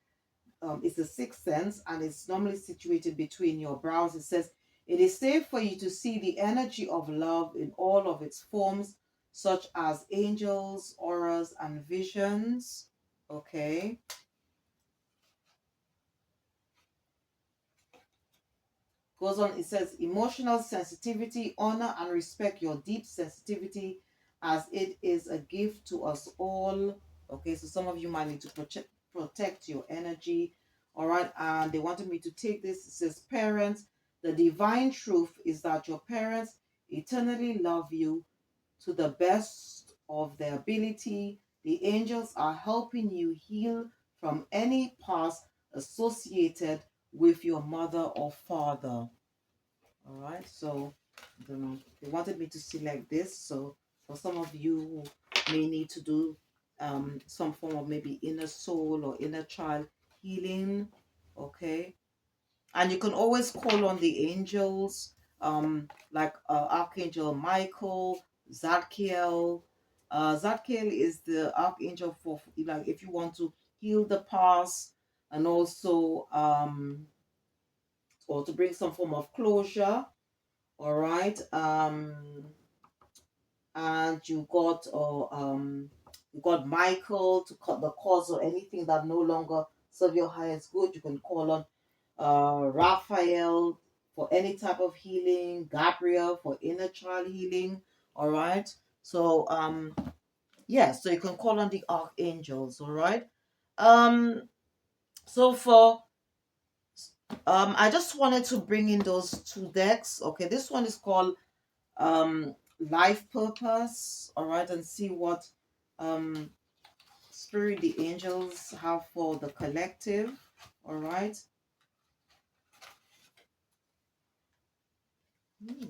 it's the sixth sense, and it's normally situated between your brows. It says it is safe for you to see the energy of love in all of its forms, such as angels, auras, and visions. Okay. Goes on, it says emotional sensitivity, honor and respect your deep sensitivity as it is a gift to us all. Okay, so some of you might need to protect your energy. All right, and they wanted me to take this. It says, parents, the divine truth is that your parents eternally love you to the best of their ability. The angels are helping you heal from any past associated with your mother or father. All right, so I don't know. They wanted me to select this. So for some of you who may need to do some form of maybe inner soul or inner child healing, okay. And you can always call on the angels, like Archangel Michael, Zadkiel. Zadkiel is the archangel for, like, if you want to heal the past, and also or to bring some form of closure. All right. And you got Michael to cut the cords or anything that no longer serve your highest good. You can call on Raphael for any type of healing, Gabriel for inner child healing. All right. So yeah, so you can call on the archangels. All right. So for I just wanted to bring in those two decks. Okay, this one is called life purpose. All right, and see what um spirit the angels have for the collective. All right. Hmm.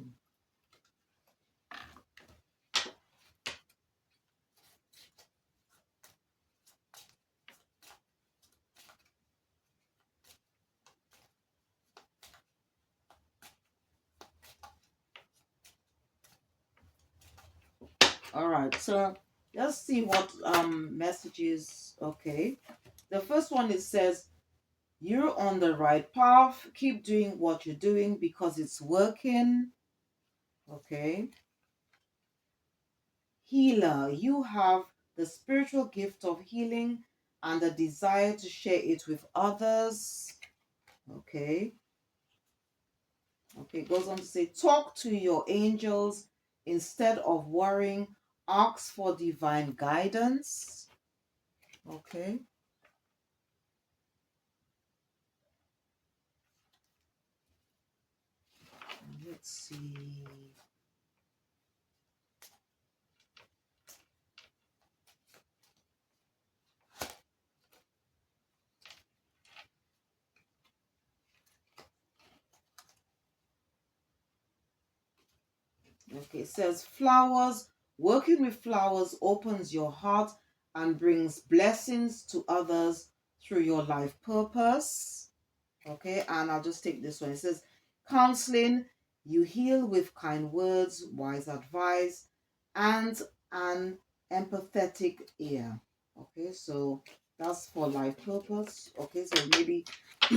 All right, so let's see what messages. Okay, the first one, it says you're on the right path, keep doing what you're doing because it's working. Okay. Healer, you have the spiritual gift of healing and the desire to share it with others. Okay. Okay, it goes on to say, talk to your angels instead of worrying. Ask for divine guidance. Okay. Let's see. Okay, it says flowers. Working with flowers opens your heart and brings blessings to others through your life purpose. Okay, and I'll just take this one. It says counseling. You heal with kind words, wise advice, and an empathetic ear. Okay, so that's for life purpose. Okay, so maybe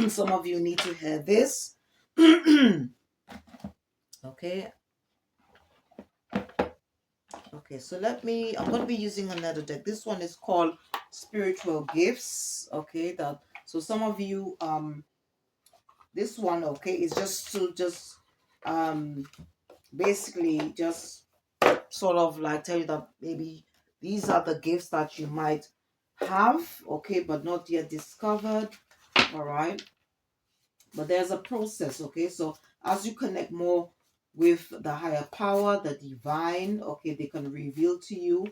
some of you need to hear this. Okay. Okay, so I'm going to be using another deck. This one is called Spiritual Gifts. Okay, that So some of you, this one, okay, is just to just um basically just sort of like tell you that maybe these are the gifts that you might have, okay, but not yet discovered. All right, but there's a process, okay. So as you connect more with the higher power, the divine, okay, they can reveal to you.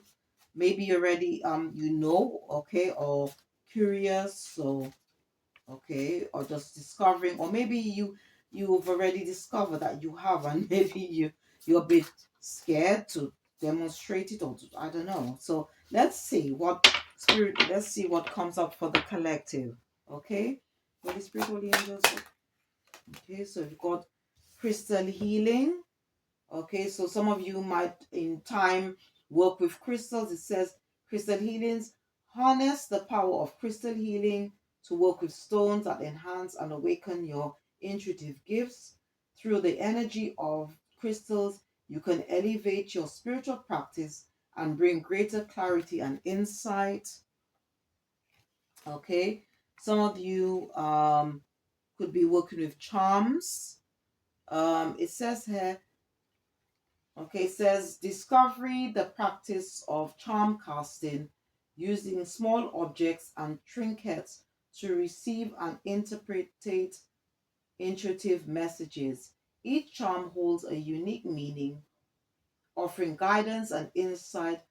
Maybe you're already you know, okay, or curious, so okay, or just discovering, or maybe you've already discovered that you have, and maybe you're a bit scared to demonstrate it, or to, I don't know. So let's see what spirit, let's see what comes up for the collective. Okay, Holy Spirit, Holy Angels. Okay, so you've got crystal healing. Okay, so some of you might in time work with crystals. It says crystal healings harness the power of crystal healing to work with stones that enhance and awaken your intuitive gifts. Through the energy of crystals, you can elevate your spiritual practice and bring greater clarity and insight. Okay, some of you could be working with charms. It says here, okay, it says discovery, the practice of charm casting using small objects and trinkets to receive and interpret intuitive messages. Each charm holds a unique meaning, offering guidance and insight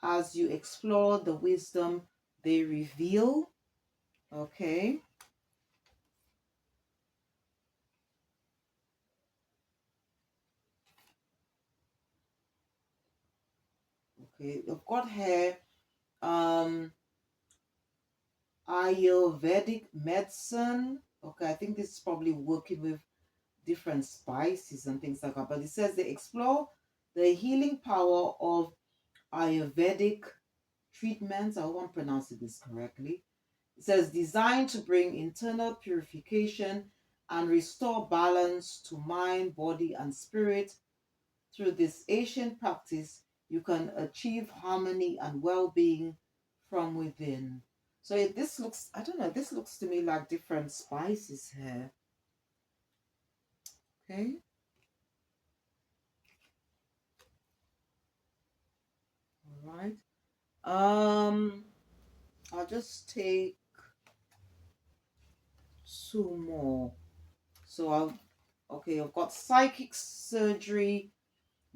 as you explore the wisdom they reveal. Okay. Okay, I've got here um Ayurvedic medicine. Okay, I think this is probably working with different spices and things like that. But it says they explore the healing power of Ayurvedic treatments. I hope I'm pronouncing this correctly. It says designed to bring internal purification and restore balance to mind, body, and spirit. Through this ancient practice, you can achieve harmony and well-being from within. So this looks, I don't know, this looks to me like different spices here. Okay. All right. I'll just take two more. So okay, I've got psychic surgery.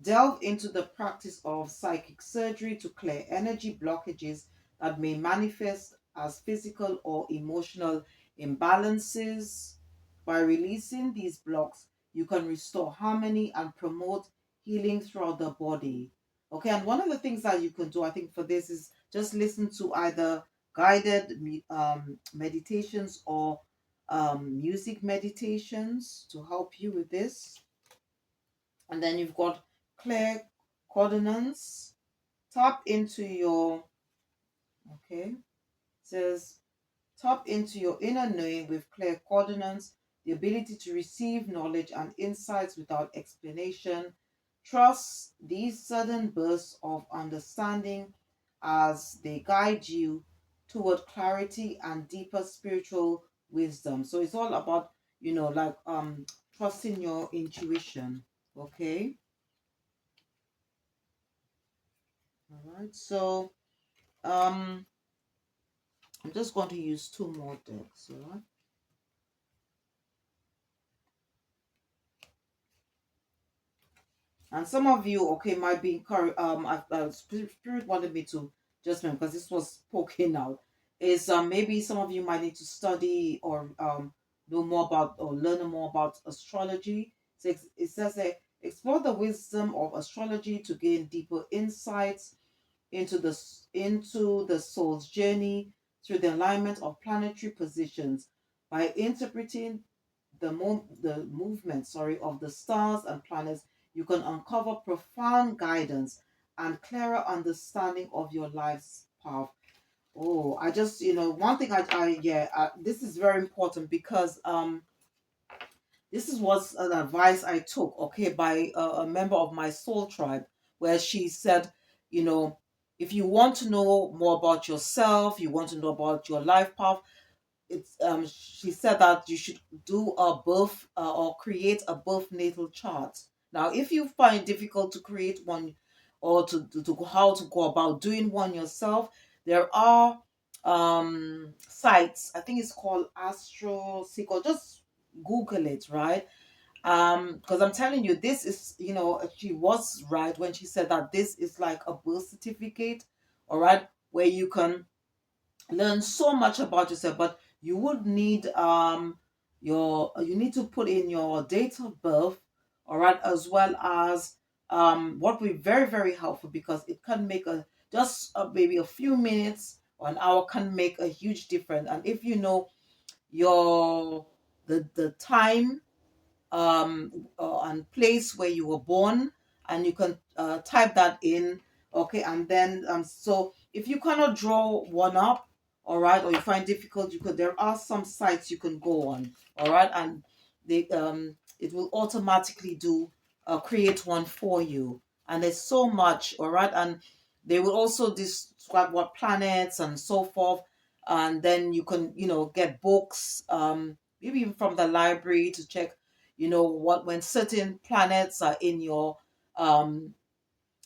Delve into the practice of psychic surgery to clear energy blockages that may manifest as physical or emotional imbalances. By releasing these blocks, you can restore harmony and promote healing throughout the body. Okay, and one of the things that you can do, I think, for this is just listen to either guided meditations or music meditations to help you with this. And then you've got clear coordinates. Tap into your, okay, it says tap into your inner knowing with clear coordinates, the ability to receive knowledge and insights without explanation. Trust these sudden bursts of understanding as they guide you toward clarity and deeper spiritual wisdom. So it's all about, like trusting your intuition. Okay. All right. So um I'm just going to use two more decks, all right? And some of you, okay, might be encouraged. Spirit wanted me to just because this was poking out. Is maybe some of you might need to study or know more about or learn more about astrology. So it says explore the wisdom of astrology to gain deeper insights into the soul's journey through the alignment of planetary positions by interpreting the movement, of the stars and planets. You can uncover profound guidance and clearer understanding of your life's path. Oh, I just, one thing this is very important because this is what's an advice I took, okay, by a member of my soul tribe, where she said, you know if you want to know more about yourself, you want to know about your life path, it's she said that you should do a birth or create a birth natal chart. Now, if you find it difficult to create one, or to how to go about doing one yourself, there are sites. I think it's called Astro Seek, or just Google it, right? Because I'm telling you, this is, she was right when she said that this is like a birth certificate, all right, where you can learn so much about yourself. But you would need you need to put in your date of birth, all right, as well as what will be very, very helpful, because it can make a just maybe a few minutes or an hour can make a huge difference. And if you know your the time and place where you were born, and you can type that in, okay, and then so if you cannot draw one up, all right, or you find difficult, you could there are some sites you can go on, all right, and they it will automatically do create one for you. And there's so much, all right, and they will also describe what planets and so forth. And then you can, get books, maybe even from the library, to check, what when certain planets are um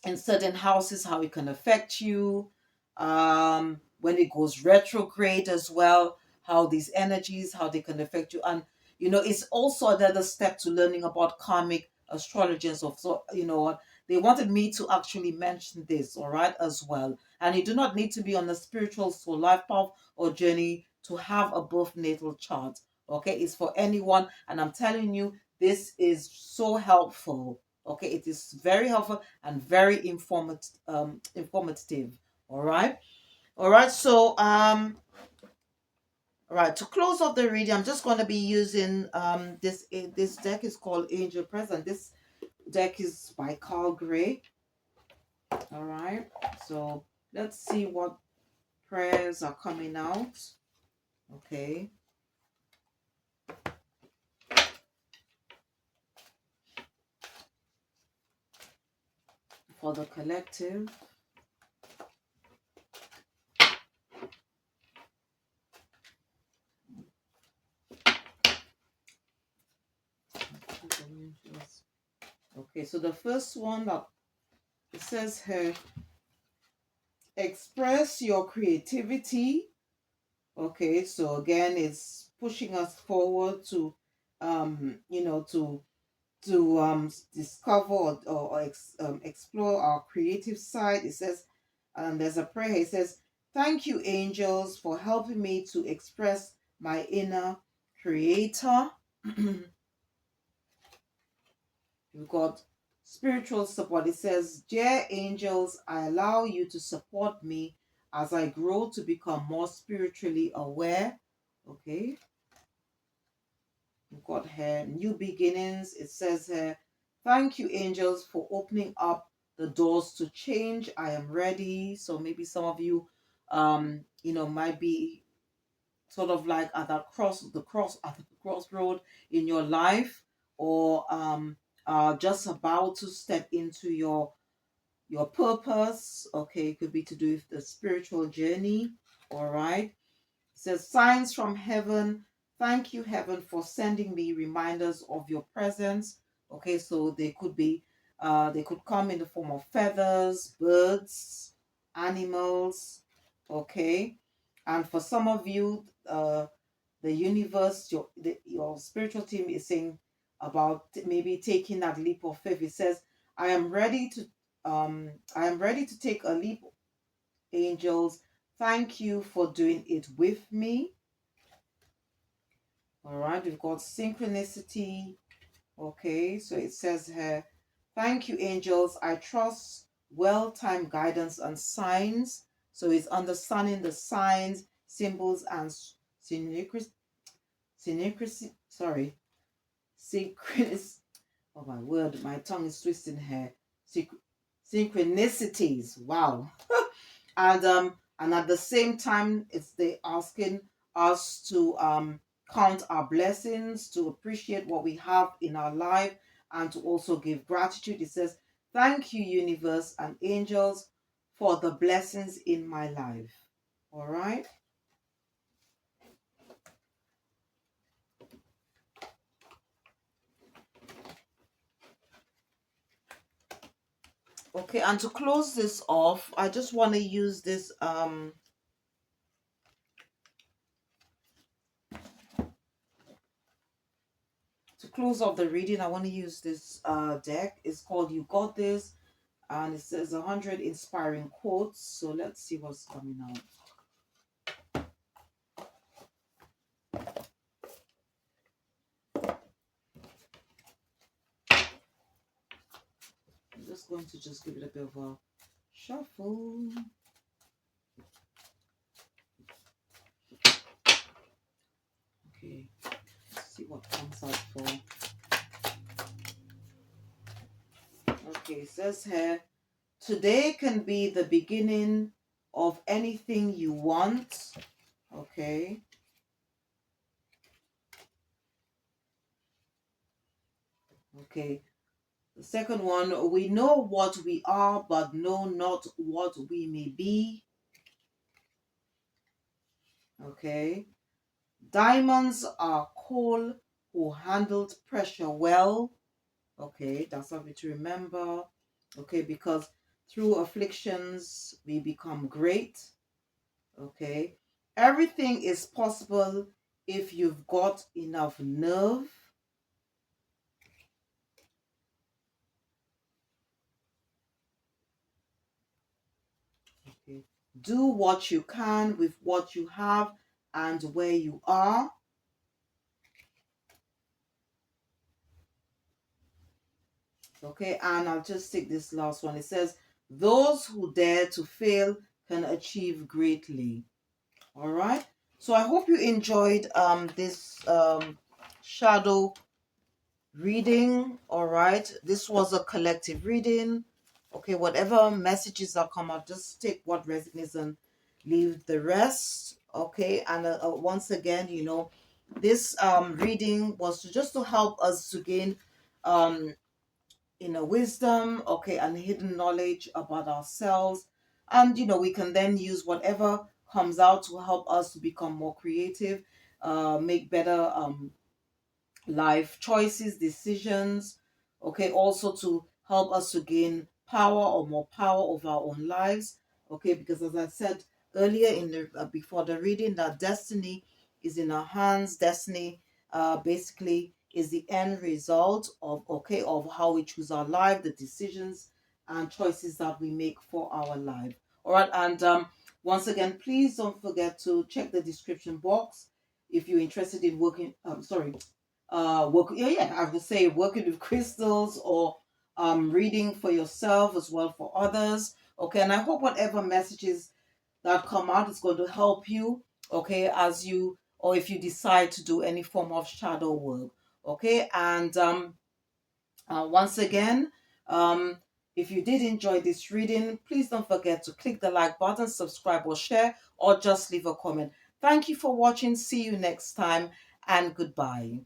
in certain houses, how it can affect you, when it goes retrograde as well, how these energies, how they can affect you. And it's also another step to learning about karmic astrology and stuff. So what, they wanted me to actually mention this, all right, as well. And you do not need to be on a spiritual soul life path or journey to have a birth natal chart. Okay, it's for anyone, and I'm telling you, this is so helpful. Okay, it is very helpful and very informative. All right, all right. So all right, to close off the reading, I'm just going to be using this deck is called Angel Present. This deck is by Carl Gray. All right, so let's see what prayers are coming out. Okay. For the collective. Okay, so the first one that it says here, express your creativity. Okay, so again, it's pushing us forward to, to discover or explore our creative side. It says, and there's a prayer. It says, "Thank you, angels, for helping me to express my inner creator." We've got spiritual support. It says, "Dear angels, I allow you to support me as I grow to become more spiritually aware." Okay. We've got here new beginnings. It says here, "Thank you, angels, for opening up the doors to change. I am ready." So maybe some of you, might be sort of like at that crossroad in your life, or just about to step into your purpose. Okay, it could be to do with the spiritual journey. All right. It says, "Signs from heaven. Thank you, heaven, for sending me reminders of your presence." Okay, so they could come in the form of feathers, birds, animals. Okay, and for some of you, the universe, your spiritual team is saying about maybe taking that leap of faith. It says, I am ready to take a leap, angels. Thank you for doing it with me." All right, we've got synchronicity. Okay, so it says here, "Thank you, angels. I trust well-timed guidance and signs." So it's understanding the signs, symbols, and sorry, synchronous. Oh my word, my tongue is twisting here. Synchronicities. Wow. And at the same time, it's they asking us to count our blessings, to appreciate what we have in our life, and to also give gratitude. It says, "Thank you, universe and angels, for the blessings in my life. All right. Okay, and to close this off, I just want to use this to close off the reading. I want to use this deck. It's called You Got This, and it says 100 inspiring quotes. So let's see what's coming out. I'm just going to just give it a bit of a shuffle. Okay, let's see what comes out for. Okay, it says here, today can be the beginning of anything you want. Okay. Okay. The second one, we know what we are, but know not what we may be. Okay. Diamonds are coal who handled pressure well. Okay, that's something to remember. Okay, because through afflictions we become great. Okay. Everything is possible if you've got enough nerve. Okay. Do what you can with what you have and where you are. Okay, and I'll just take this last one. It says, those who dare to fail can achieve greatly. All right. So I hope you enjoyed this shadow reading. All right. This was a collective reading. Okay, whatever messages that come out, just take what resonates and leave the rest. Okay, and once again, this reading was just to help us to gain wisdom, okay, and hidden knowledge about ourselves. And, we can then use whatever comes out to help us to become more creative, make better life choices, decisions, okay, also to help us to gain power or more power over our own lives, okay, because as I said earlier in the before the reading, that destiny is in our hands. Destiny basically is the end result of how we choose our life, the decisions and choices that we make for our life. All right, and once again, please don't forget to check the description box if you're interested in I would say working with crystals or reading for yourself as well for others. Okay, and I hope whatever messages that come out is going to help you, okay, as you or if you decide to do any form of shadow work. Okay, and once again, um if you did enjoy this reading, please don't forget to click the like button, subscribe or share, or just leave a comment. Thank you for watching. See you next time, and goodbye.